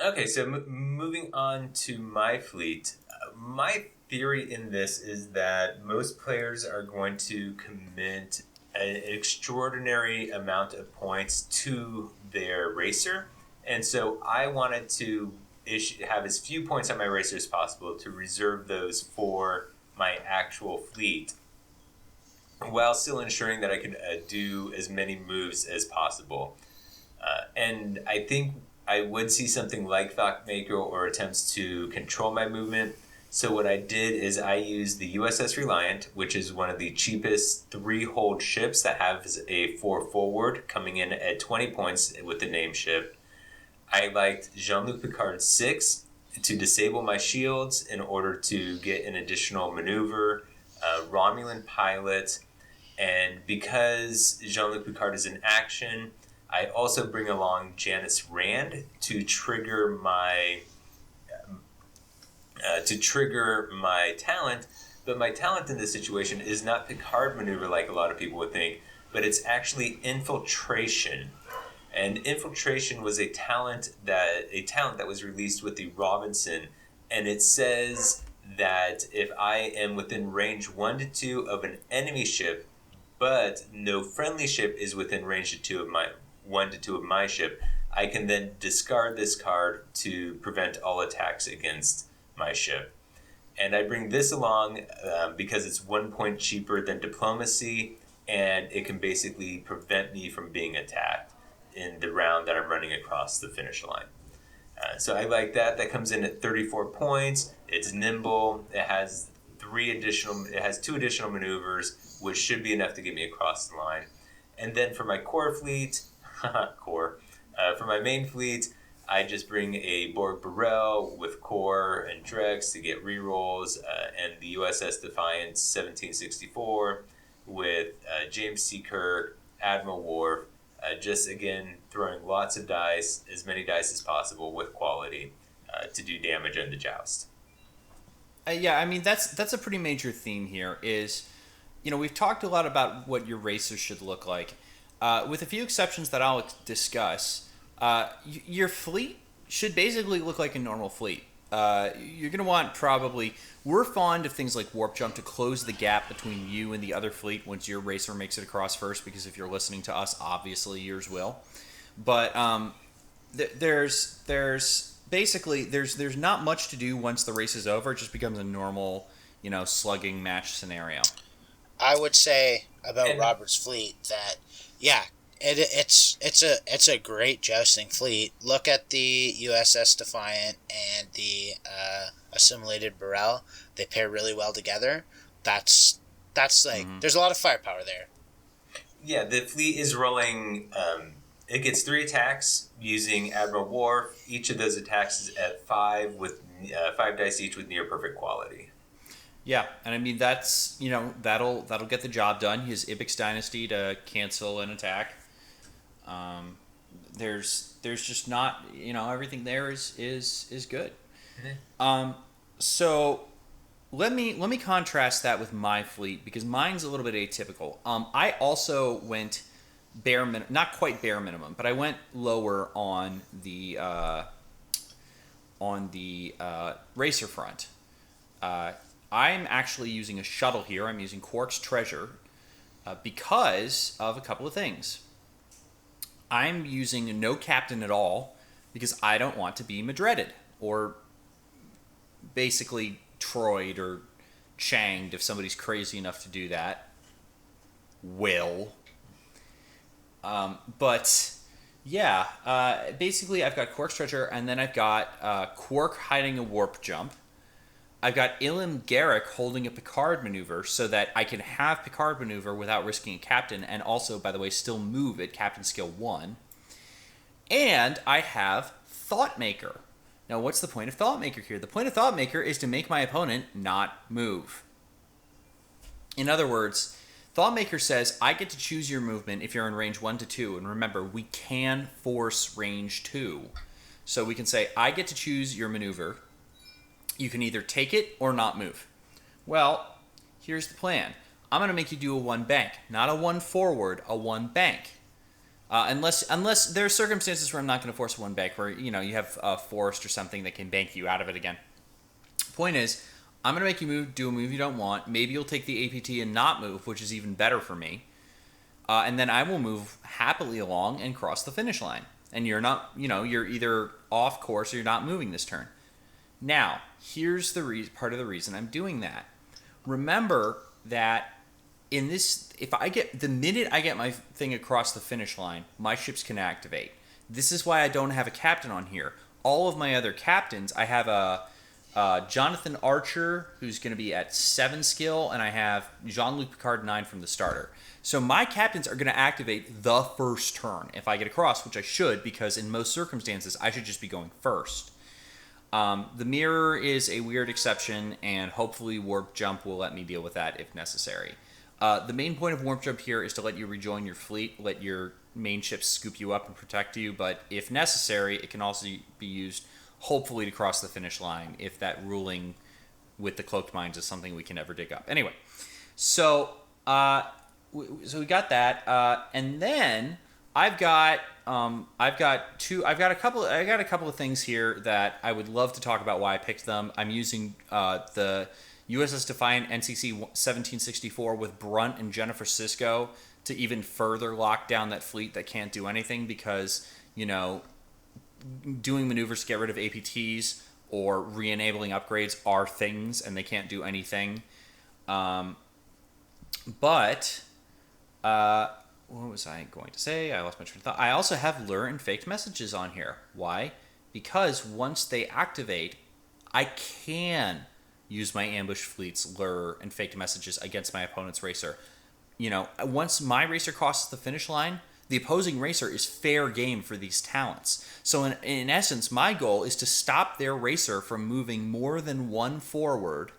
Okay, so moving on to my fleet. My theory in this is that most players are going to commit an extraordinary amount of points to their racer, and so I wanted to have as few points on my racer as possible to reserve those for my actual fleet, while still ensuring that I could do as many moves as possible. And I think I would see something like Thoughtmaker or attempts to control my movement. So what I did is I used the USS Reliant, which is one of the cheapest 3-hold ships that has a 4 forward, coming in at 20 points with the name ship. I liked Jean-Luc Picard's 6 to disable my shields in order to get an additional maneuver, Romulan pilot, and because Jean-Luc Picard is in action, I also bring along Janice Rand to trigger my talent. But my talent in this situation is not Picard maneuver like a lot of people would think, but it's actually infiltration. And infiltration was a talent that was released with the Robinson, and it says that if I am within range 1 to 2 of an enemy ship, but no friendly ship is within range 1 to 2 of my ship, I can then discard this card to prevent all attacks against my ship. And I bring this along because it's 1 point cheaper than diplomacy, and it can basically prevent me from being attacked in the round that I'm running across the finish line. So I like that. That comes in at 34 points. It's nimble. It has 2 additional maneuvers, which should be enough to get me across the line. And then for my core fleet, for my main fleet, I just bring a Borg Burrell with core and Drex to get rerolls, and the USS Defiance 1764 with James C. Kirk, Admiral Worf, just again throwing lots of dice, as many dice as possible with quality, to do damage in the joust. Yeah, I mean that's a pretty major theme here. Is we've talked a lot about what your racers should look like, with a few exceptions that I'll discuss. Your fleet should basically look like a normal fleet. You're going to want we're fond of things like warp jump to close the gap between you and the other fleet once your racer makes it across first, because if you're listening to us, obviously yours will. But there's not much to do once the race is over. It just becomes a normal, slugging match scenario. I would say about Robert's fleet that, it's a great jousting fleet. Look at the USS Defiant and the assimilated Burrell. They pair really well together. That's like there's a lot of firepower there. Yeah, the fleet is rolling. It gets 3 attacks using Admiral Worf. Each of those attacks is at 5 with 5 dice each with near perfect quality. Yeah, and I mean that's that'll get the job done. His Ibex Dynasty to cancel an attack. Um, there's just not everything there is good. So let me contrast that with my fleet because mine's a little bit atypical. I also went not quite bare minimum, but I went lower on the racer front. I'm actually using a shuttle here. I'm using Quark's Treasure because of a couple of things. I'm using no captain at all because I don't want to be Madredded or basically Troyed or Changed if somebody's crazy enough to do that. But yeah, basically I've got Quark's Treasure and then I've got Quark hiding a warp jump. I've got Ilum Garrick holding a Picard maneuver so that I can have Picard maneuver without risking a captain and also, by the way, still move at captain skill 1. And I have Thoughtmaker. Now, what's the point of Thoughtmaker here? The point of Thoughtmaker is to make my opponent not move. In other words, Thoughtmaker says, I get to choose your movement if you're in range 1 to 2. And remember, we can force range 2. So we can say, I get to choose your maneuver. You can either take it or not move. Well, here's the plan. I'm going to make you do a 1 bank. Not a 1 forward, a 1 bank. Unless there are circumstances where I'm not going to force a 1 bank, where you have a forest or something that can bank you out of it again. Point is, I'm going to make you do a move you don't want. Maybe you'll take the APT and not move, which is even better for me. And then I will move happily along and cross the finish line. And you're not, you're either off course or you're not moving this turn. Now, here's the part of the reason I'm doing that. Remember that in this, the minute I get my thing across the finish line, my ships can activate. This is why I don't have a captain on here. All of my other captains, I have a Jonathan Archer, who's going to be at 7 skill, and I have Jean-Luc Picard 9 from the starter. So my captains are going to activate the first turn if I get across, which I should, because in most circumstances, I should just be going first. The mirror is a weird exception, and hopefully Warp Jump will let me deal with that if necessary. The main point of Warp Jump here is to let you rejoin your fleet, let your main ships scoop you up and protect you, but if necessary, it can also be used, hopefully, to cross the finish line if that ruling with the Cloaked Mines is something we can ever dig up. Anyway, so we got that, and then I've got a couple of things here that I would love to talk about why I picked them. I'm using the USS Defiant NCC 1764 with Brunt and Jennifer Sisko to even further lock down that fleet that can't do anything because, doing maneuvers to get rid of APTs or re-enabling upgrades are things and they can't do anything. But what was I going to say? I lost my train of thought. I also have lure and faked messages on here. Why? Because once they activate, I can use my ambush fleet's lure and faked messages against my opponent's racer. Once my racer crosses the finish line, the opposing racer is fair game for these talents. So in essence, my goal is to stop their racer from moving more than 1 forward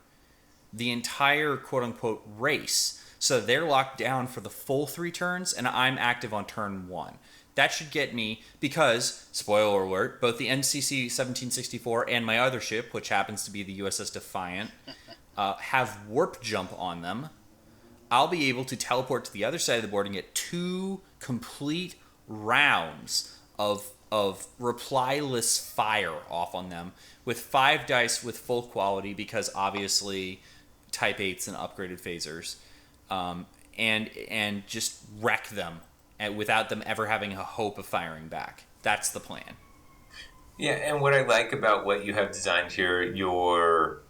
the entire quote-unquote race. So they're locked down for the full 3 turns, and I'm active on turn 1. That should get me, because, spoiler alert, both the NCC 1764 and my other ship, which happens to be the USS Defiant, have warp jump on them. I'll be able to teleport to the other side of the board and get 2 complete rounds of replyless fire off on them with 5 dice with full quality, because obviously Type 8s and upgraded phasers. And just wreck them without them ever having a hope of firing back. That's the plan. Yeah, and what I like about what you have designed here, your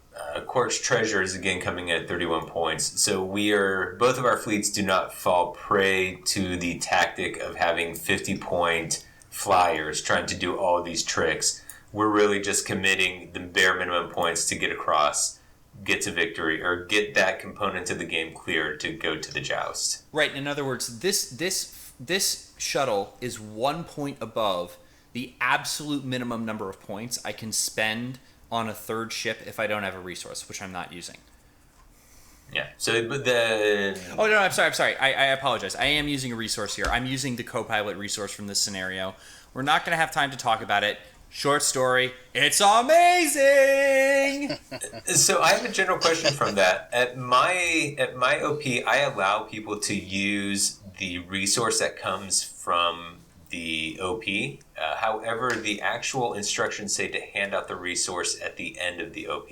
Quark's Treasure is again coming in at 31 points. So both of our fleets do not fall prey to the tactic of having 50-point flyers trying to do all of these tricks. We're really just committing the bare minimum points to get across, get to victory, or get that component of the game cleared to go to the joust. Right. In other words, this shuttle is 1 point above the absolute minimum number of points I can spend on a third ship if I don't have a resource, which I'm not using. Yeah. So the Oh no, I'm sorry. I apologize. I am using a resource here. I'm using the Copilot resource from this scenario. We're not going to have time to talk about it. Short story. It's amazing. So I have a general question from that. At my OP, I allow people to use the resource that comes from the OP. However, the actual instructions say to hand out the resource at the end of the OP.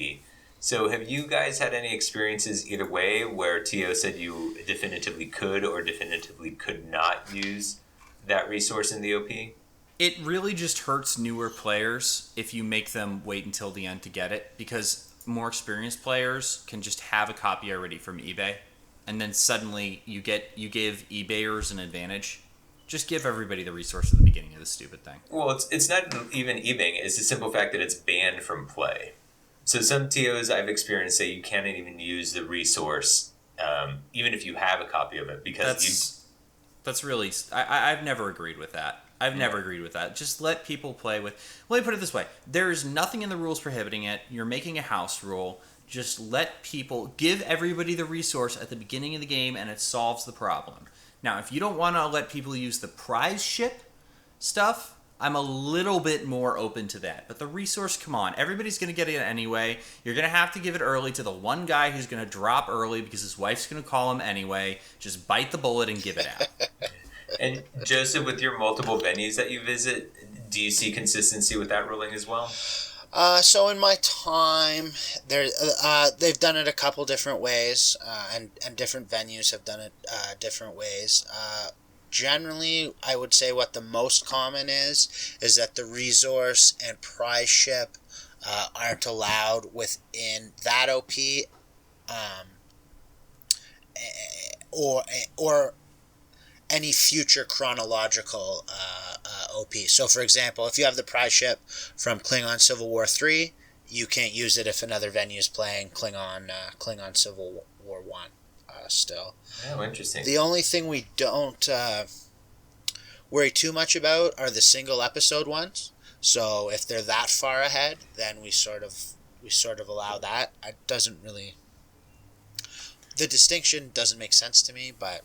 So have you guys had any experiences either way where TO said you definitively could or definitively could not use that resource in the OP? It really just hurts newer players if you make them wait until the end to get it, because more experienced players can just have a copy already from eBay, and then suddenly you give eBayers an advantage. Just give everybody the resource at the beginning of the stupid thing. Well, it's not even eBaying. It's the simple fact that it's banned from play. So some TOs I've experienced say you can't even use the resource, even if you have a copy of it, because that's really I've never agreed with that. I've never agreed with that. Just let people play with. Let me put it this way: there is nothing in the rules prohibiting it. You're making a house rule. Just let people give everybody the resource at the beginning of the game, and it solves the problem. Now, if you don't want to let people use the prize ship stuff, I'm a little bit more open to that. But the resource, come on. Everybody's going to get it anyway. You're going to have to give it early to the one guy who's going to drop early because his wife's going to call him anyway. Just bite the bullet and give it out. And Joseph, with your multiple venues that you visit, do you see consistency with that ruling as well? So in my time, they've done it a couple different ways, and different venues have done it different ways. Generally, I would say what the most common is that the resource and prize ship aren't allowed within that OP, or any future chronological OP. So, for example, if you have the prize ship from Klingon Civil War 3, you can't use it if another venue is playing Klingon Civil War 1 still. Oh, interesting. The only thing we don't worry too much about are the single episode ones. So if they're that far ahead, then we sort of allow that. It doesn't really... The distinction doesn't make sense to me, but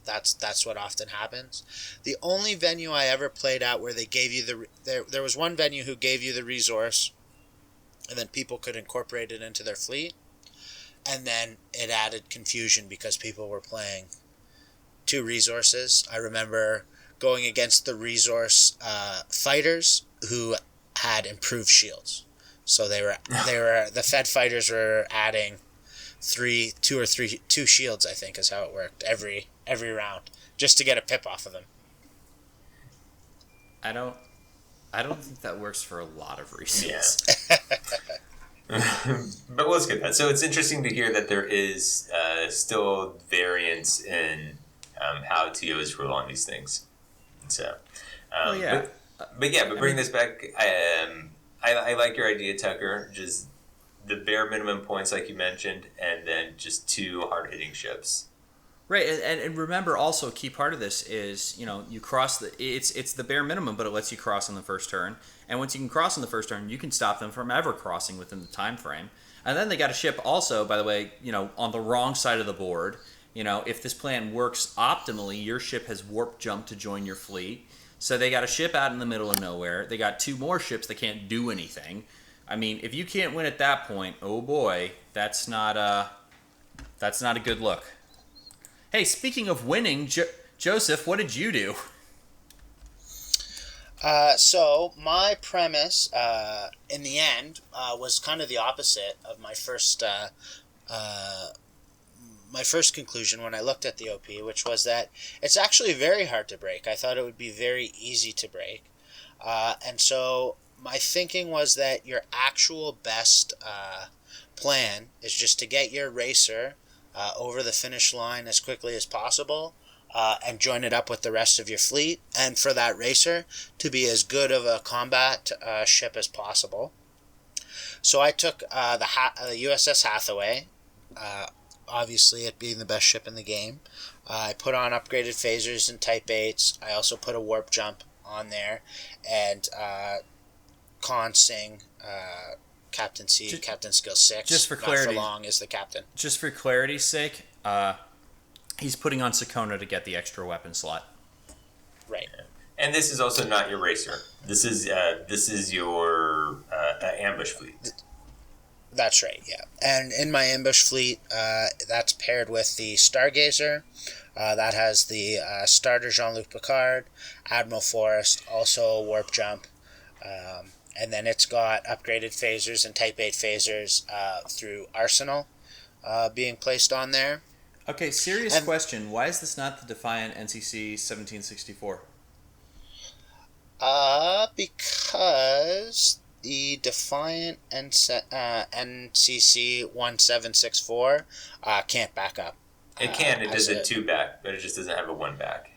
that's what often happens. The only venue I ever played at where they gave you there was one venue who gave you the resource, and then people could incorporate it into their fleet, and then it added confusion because people were playing two resources. I remember going against the resource fighters who had improved shields, so they were the Fed fighters were adding two shields, I think is how it worked every round, just to get a pip off of them. I don't think that works for a lot of reasons. Yeah. But let's get that. So it's interesting to hear that there is still variance in how TOs rule on these things. So, yeah. But bring this back. I like your idea, Tucker. Just the bare minimum points, like you mentioned, and then just two hard-hitting ships. Right, and remember also a key part of this is, you cross it's the bare minimum, but it lets you cross on the first turn. And once you can cross on the first turn, you can stop them from ever crossing within the time frame. And then they got a ship also, by the way, on the wrong side of the board. If this plan works optimally, your ship has warp jumped to join your fleet. So they got a ship out in the middle of nowhere. They got two more ships that can't do anything. I mean, if you can't win at that point, oh boy, that's not a good look. Hey, speaking of winning, Joseph, what did you do? So my premise, in the end, was kind of the opposite of my first conclusion when I looked at the OP, which was that it's actually very hard to break. I thought it would be very easy to break, and so my thinking was that your actual best plan is just to get your racer over the finish line as quickly as possible, and join it up with the rest of your fleet, and for that racer to be as good of a combat ship as possible. So I took the USS Hathaway, obviously it being the best ship in the game. I put on upgraded phasers and Type 8s. I also put a warp jump on there, and Consing Captain C, Captain Skill 6. Just for not clarity. for long is the captain. Just for clarity's sake, he's putting on Sakona to get the extra weapon slot. Right. And this is also not your racer. This is your ambush fleet. That's right, yeah. And in my ambush fleet, that's paired with the Stargazer. That has the starter Jean-Luc Picard, Admiral Forrest, also a warp jump. And then it's got upgraded phasers and Type 8 phasers through Arsenal being placed on there. Okay, serious question. Why is this not the Defiant NCC 1764? Because the Defiant NCC 1764 can't back up. It can. It does a 2 back, but it just doesn't have a 1 back.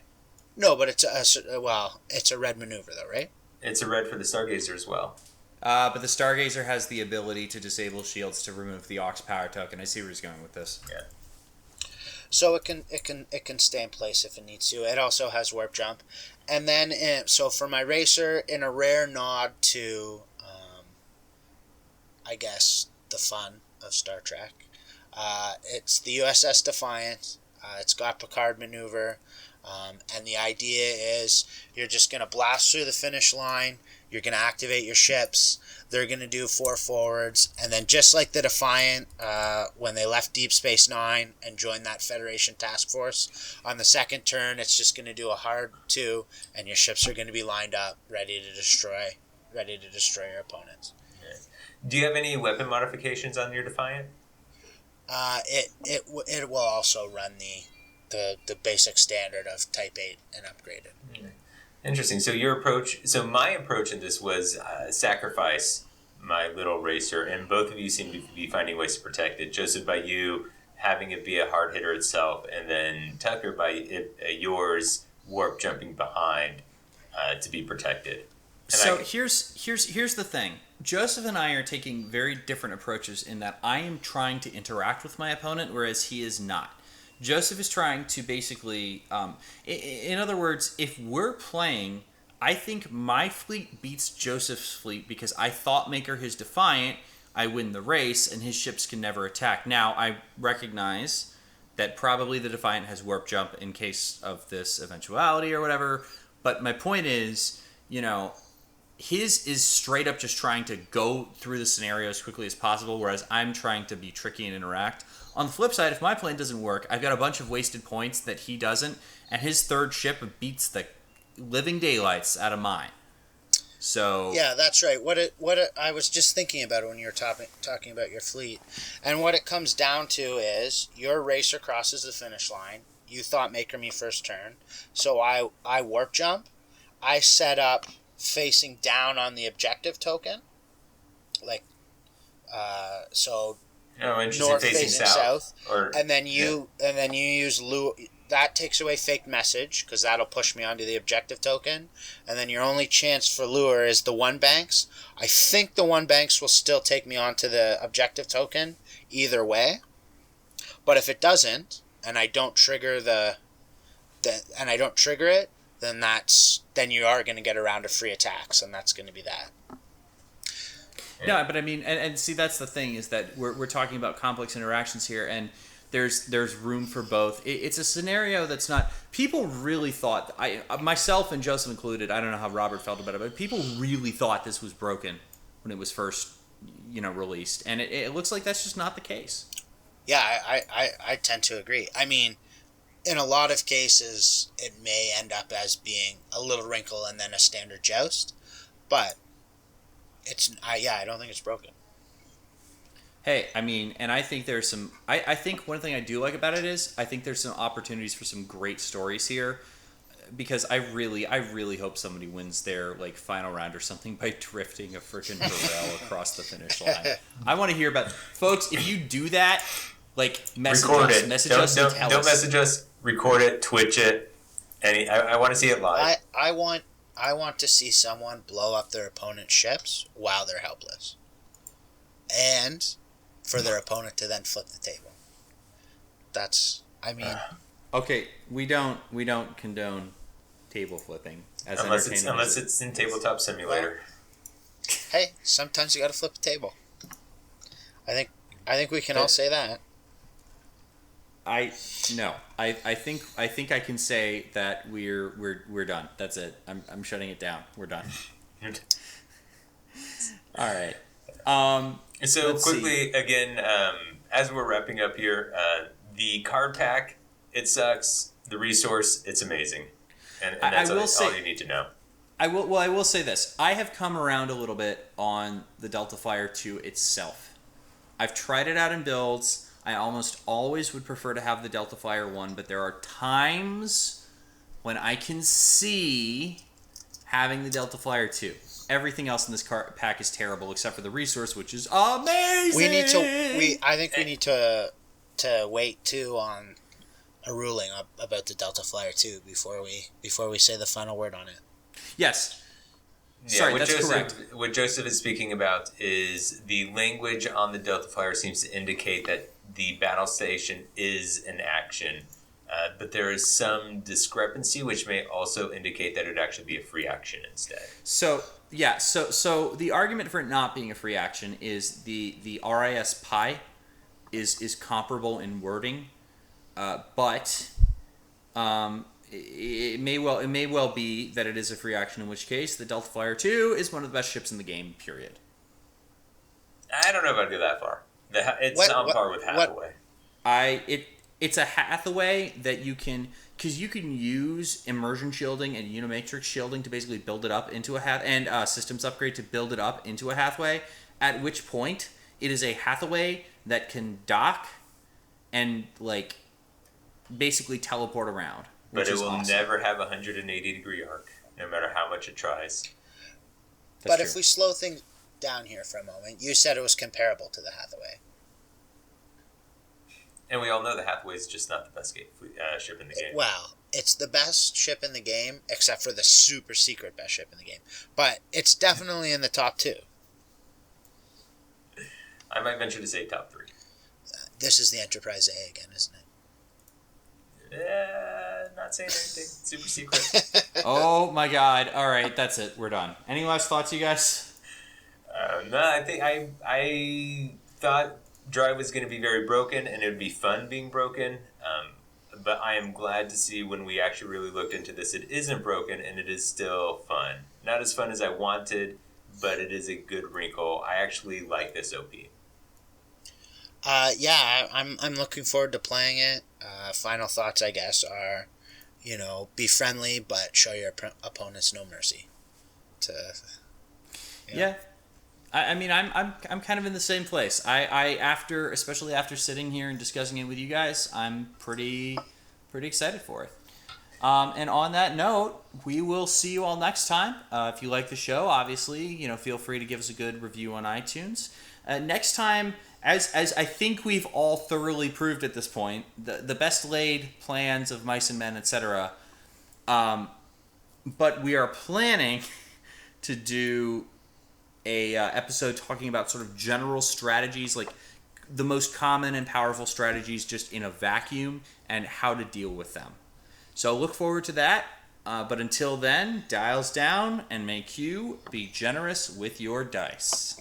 No, but it's a red maneuver though, right? It's a red for the Stargazer as well. But the Stargazer has the ability to disable shields to remove the Aux power token. I see where he's going with this. Yeah. So it can stay in place if it needs to. It also has warp jump, and then so for my racer, in a rare nod to, I guess, the fun of Star Trek, it's the USS Defiant. It's got Picard maneuver, and the idea is you're just gonna blast through the finish line. You're gonna activate your ships. They're going to do 4 forwards, and then just like the Defiant, when they left Deep Space Nine and joined that Federation task force, on the second turn, it's just going to do a hard 2, and your ships are going to be lined up, ready to destroy your opponents. Yeah. Do you have any weapon modifications on your Defiant? It will also run the basic standard of Type 8 and upgraded. Mm-hmm. Interesting. So my approach in this was sacrifice my little racer, and both of you seem to be finding ways to protect it. Joseph, by you having it be a hard hitter itself, and then Tucker by yours warp jumping behind to be protected. And here's the thing. Joseph and I are taking very different approaches in that I am trying to interact with my opponent, whereas he is not. Joseph is trying to basically, in other words, if we're playing, I think my fleet beats Joseph's fleet because I thought maker his Defiant, I win the race, and his ships can never attack. Now, I recognize that probably the Defiant has warp jump in case of this eventuality or whatever, but my point is, his is straight up just trying to go through the scenario as quickly as possible, whereas I'm trying to be tricky and interact. On the flip side, if my plan doesn't work, I've got a bunch of wasted points that he doesn't, and his third ship beats the living daylights out of mine. So yeah, that's right. I was just thinking about it when you were talking about your fleet, and what it comes down to is your racer crosses the finish line. You thought maker me first turn, so I warp jump. I set up facing down on the objective token, so. Oh, interesting. North facing south. And then you use lure. That takes away fake message because that'll push me onto the objective token. And then your only chance for lure is the 1 banks. I think the 1 banks will still take me onto the objective token either way. But if it doesn't, and I don't trigger it, then you are going to get a round of free attacks, and that's going to be that. No, but I mean, and see, that's the thing is that we're talking about complex interactions here, and there's room for both. It's a scenario that's not. People really thought, myself and Joseph included. I don't know how Robert felt about it, but people really thought this was broken when it was first, released, and it looks like that's just not the case. Yeah, I tend to agree. I mean, in a lot of cases, it may end up as being a little wrinkle and then a standard joust, but. I don't think it's broken. Hey, I mean, and I think there's some. I think one thing I do like about it is I think there's some opportunities for some great stories here, because I really hope somebody wins their final round or something by drifting a freaking barrel across the finish line. I want to hear about folks. If you do that, message record us, it. message us, don't message us. Record it, Twitch it. I want to see it live. I want to see someone blow up their opponent's ships while they're helpless. And for their opponent to then flip the table. Okay, we don't condone table flipping as unless it's in Tabletop Simulator. Hey, sometimes you gotta flip the table. I think we can all say that. I think I can say that we're done. That's it. I'm shutting it down. We're done. All right. So Let's quickly again, as we're wrapping up here, the card pack, it sucks. The resource, it's amazing, and that's all you need to know. I will say this. I have come around a little bit on the Delta Flyer 2 itself. I've tried it out in builds. I almost always would prefer to have the Delta Flyer 1, but there are times when I can see having the Delta Flyer 2. Everything else in this pack is terrible except for the resource, which is amazing. I think we need to wait too on a ruling about the Delta Flyer 2 before we say the final word on it. Yes. Yeah, Sorry, that's correct. What Joseph is speaking about is the language on the Delta Flyer seems to indicate that the battle station is an action, but there is some discrepancy, which may also indicate that it would actually be a free action instead. So the argument for it not being a free action is the RIS pi is comparable in wording, but it may well be that it is a free action, in which case the Delta Flyer 2 is one of the best ships in the game, period. I don't know if I'd go that far. It's on par with Hathaway. It's a Hathaway that you can, because you can use immersion shielding and Unimatrix shielding to basically build it up into and systems upgrade to build it up into a Hathaway, at which point it is a Hathaway that can dock and like basically teleport around. But it will awesome. Never have a 180-degree arc, no matter how much it tries. But if we slow things down here for a moment, you said it was comparable to the Hathaway. And we all know the Hathaway is just not the best ship in the game. Well, it's the best ship in the game, except for the super secret best ship in the game. But it's definitely in the top 2. I might venture to say top 3. This is the Enterprise A again, isn't it? Not saying anything. Super secret. Oh my god. Alright, that's it. We're done. Any last thoughts, you guys? No, I think I thought Drive was going to be very broken, and it would be fun being broken. But I am glad to see when we actually really looked into this, it isn't broken, and it is still fun. Not as fun as I wanted, but it is a good wrinkle. I actually like this OP. Yeah, I'm looking forward to playing it. Final thoughts, I guess, are, be friendly, but show your opponents no mercy. Yeah. I mean, I'm kind of in the same place. Especially after sitting here and discussing it with you guys, I'm pretty excited for it. And on that note, we will see you all next time. If you like the show, obviously, feel free to give us a good review on iTunes. Next time, as I think we've all thoroughly proved at this point, the best laid plans of Mice and Men, etc. But we are planning to do a episode talking about sort of general strategies, like the most common and powerful strategies just in a vacuum and how to deal with them. So look forward to that. But until then, dials down and may Q be generous with your dice.